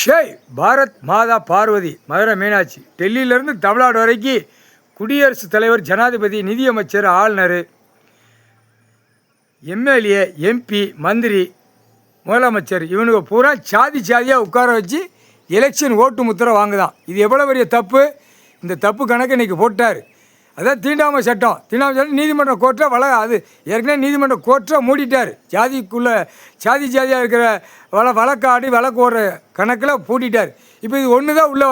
ஷேய் பாரத் மாதா பார்வதி மதுரை மீனாட்சி டெல்லியிலேருந்து தமிழ்நாடு வரைக்கும் குடியரசுத் தலைவர், ஜனாதிபதி, நிதியமைச்சர், ஆளுநர், எம்எல்ஏ, எம்பி, மந்திரி, முதலமைச்சர் இவனுக்கு பூரா சாதியாக உட்கார வச்சு எலெக்ஷன் ஓட்டு முத்திரை வாங்குதான். இது எவ்வளோ பெரிய தப்பு! இந்த தப்பு கணக்கு இன்றைக்கி போட்டார். அதான் தீண்டாமை சட்டம். நீதிமன்ற கோர்ட்டில் அது ஏற்கனவே நீதிமன்ற கோர்ட்டில் மூடிட்டார். ஜாதிக்குள்ளே ஜாதியாக இருக்கிற வழக்காடி வழக்கு ஓடுற கணக்கில் பூட்டிட்டார். இப்போ இது ஒன்று தான் உள்ள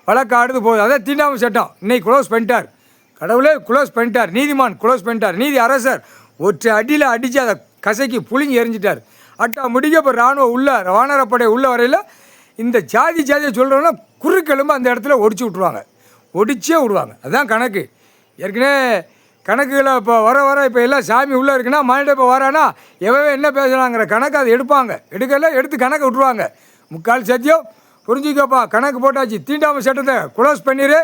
வழக்காடுது போகுது. அதான் தீண்டாமை சட்டம் இன்னைக்கு க்ளோஸ் பண்ணிட்டார். கடவுளே க்ளோஸ் பண்ணிட்டார். நீதிமான் க்ளோஸ் பண்ணிட்டார். நீதி அரசர் ஒற்றை அடியில் அடித்து அதை கசைக்கு புளிங்கி எரிஞ்சிட்டார். அட்டா முடிக்க இப்போ இராணுவ வானரப்படை உள்ள வரையில் இந்த ஜாதியை சொல்கிறோன்னா குறுக்கெலும்பு அந்த இடத்துல ஒடிச்சு விட்ருவாங்க. அதுதான் கணக்கு. ஏற்கனவே கணக்குகளை இப்போ வர இப்போ எல்லாம் சாமி உள்ளே இருக்குன்னா மனித இப்போ வரானா எவ்வளோ என்ன பேசலாங்கிற கணக்கு அதை எடுக்கல எடுத்து கணக்கு விட்ருவாங்க. முக்கால் சத்தியம் புரிஞ்சுக்கப்பா. கணக்கு போட்டாச்சு. தீண்டாமை சட்டத்தை க்ளோஸ் பண்ணிடு.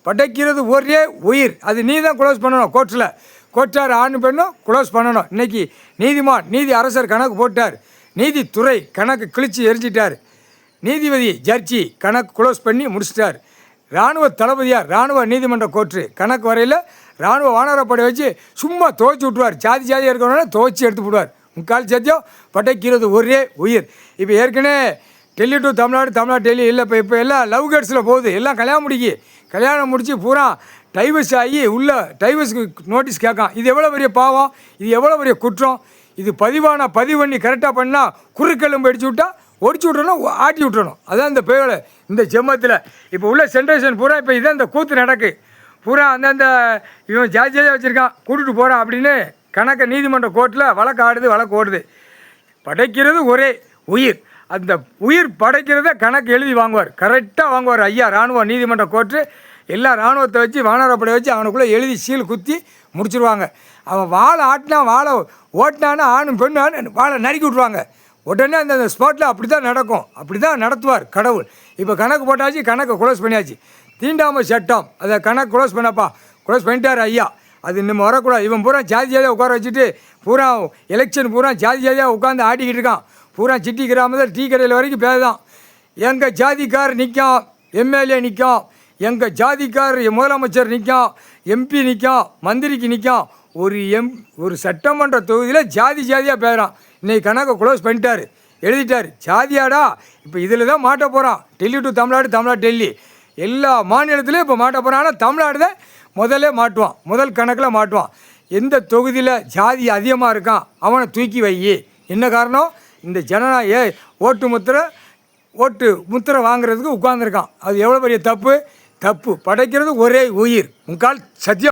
படைக்கிறது ஒரே உயிர். அது நீ தான் க்ளோஸ் பண்ணணும். கோர்ட்டார் ஆண் பெண்ணும் க்ளோஸ் பண்ணணும். இன்றைக்கி நீதிமான் நீதி அரசர் கணக்கு போட்டார். நீதித்துறை கணக்கு கிழிச்சு எரிஞ்சிட்டார். நீதிபதி ஜட்ஜி கணக்கு க்ளோஸ் பண்ணி முடிச்சிட்டார். இராணுவ தளபதியார் இராணுவ நீதிமன்ற கோர்ட்டு கணக்கு வரையில் இராணுவ வானரப்படை வச்சு சும்மா துவைச்சி விட்ருவார். ஜாதியாக இருக்கிறவனால துவைச்சி எடுத்து விடுவார். முக்கால் சத்தியம் படைக்கிறது ஒரே உயிர். இப்போ ஏற்கனவே டெல்லி டு தமிழ்நாடு டெல்லி இல்லை. இப்போ எல்லாம் லவ் கேர்ட்ஸில் போகுது. எல்லாம் கல்யாணம் முடித்து பூரா டைவர்ஸ் ஆகி உள்ள டைவர்ஸுக்கு நோட்டீஸ் கேட்கான். இது எவ்வளோ பெரிய பாவம்! இது எவ்வளோ பெரிய குற்றம்! இது பதிவு பண்ணி கரெக்டாக பண்ணால் குறுக்கெலும்பு அடிச்சு விட்டால் ஒடிச்சு விட்றணும், ஆட்டி விட்றணும். அதுதான் இந்த பேயோட இந்த ஜென்மத்தில் இப்போ உள்ள ஜென்ரேஷன் பூரா இப்போ இதான் இந்த கூத்து நடக்கு. பூரா அந்தந்த இவன் ஜாதியாக வச்சுருக்கான் கூட்டிகிட்டு போகிறான் அப்படின்னு கணக்கை நீதிமன்ற கோர்ட்டில் வழக்கு ஓடுது. படைக்கிறது ஒரே உயிர். அந்த உயிர் படைக்கிறத கணக்கு எழுதி வாங்குவார். கரெக்டாக வாங்குவார் ஐயா இராணுவ நீதிமன்ற கோர்ட்டு. எல்லா இராணுவத்தை வச்சு வானரப்படை வச்சு அவனுக்குள்ளே எழுதி சீல் குத்தி முடிச்சிருவாங்க. அவன் வாழை ஓட்டினான்னா ஆணும் பெண்ணு வாழை நறுக்கி விட்ருவாங்க. உடனே அந்த ஸ்பாட்டில் அப்படி தான் நடக்கும். அப்படி தான் நடத்துவார் கடவுள். இப்போ கணக்கு போட்டாச்சு. கணக்கை க்ளோஸ் பண்ணியாச்சு. தீண்டாமை சட்டம் அதை கணக்கு க்ளோஸ் க்ளோஸ் பண்ணிட்டார் ஐயா. அது இன்னும் வரக்கூடாது. இவன் பூரா ஜாதியாக உட்கார வச்சுட்டு பூரா எலெக்ஷன் பூரா ஜாதியாக உட்காந்து ஆடிக்கிட்டு இருக்கான். பூரா சிட்டி கிராமத்தில் டீ கடையில் வரைக்கும் பேசுதான். எங்கள் ஜாதிக்கார் நிற்கும், எம்எல்ஏ நிற்கும், எங்கள் ஜாதிக்கார் முதலமைச்சர் நிற்கும், எம்பி நிற்கும், மந்திரிக்கு நிற்கும். ஒரு சட்டமன்ற தொகுதியில் ஜாதியாக பேசுகிறான். இன்றைக்கி கணக்கை க்ளோஸ் பண்ணிட்டார், எழுதிட்டார். ஜாதியாடா இப்போ இதில் தான் மாட்ட போகிறான். டெல்லி டு தமிழ்நாடு டெல்லி எல்லா மாநிலத்திலையும் இப்போ மாட்ட போகிறான். ஆனால் தமிழ்நாடு தான் முதல் கணக்கில் மாட்டுவான். எந்த தொகுதியில் ஜாதி அதிகமாக இருக்கான் அவனை தூக்கி வை. என்ன காரணம்? இந்த ஓட்டு முத்திரை வாங்குறதுக்கு உட்கார்ந்துருக்கான். அது எவ்வளோ பெரிய தப்பு! படைக்கிறது ஒரே உயிர். முக்கால் சத்தியம்.